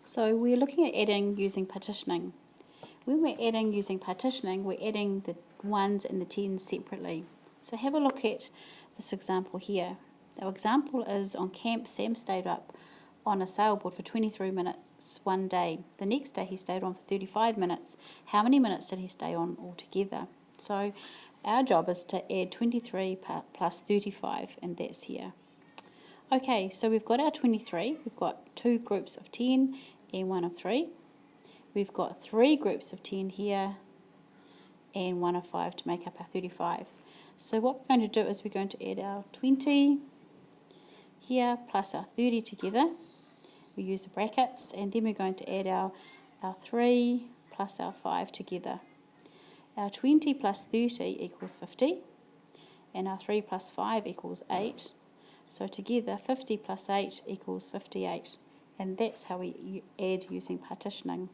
So we're looking at adding using partitioning. When we're adding using partitioning, we're adding the 1s and the 10s separately. So have a look at this example here. Our example is on camp. Sam stayed up on a sailboard for 23 minutes one day. The next day he stayed on for 35 minutes. How many minutes did he stay on altogether? So our job is to add 23 plus 35, and that's here. Okay, so we've got our 23. We've got 2 groups of 10 and 1 of 3. We've got 3 groups of 10 here and 1 of 5 to make up our 35. So what we're going to do is we're going to add our 20 here plus our 30 together. We use the brackets, and then we're going to add our 3 plus our 5 together. Our 20 plus 30 equals 50, and our 3 plus 5 equals 8. So together 50 plus 8 equals 58, and that's how we add using partitioning.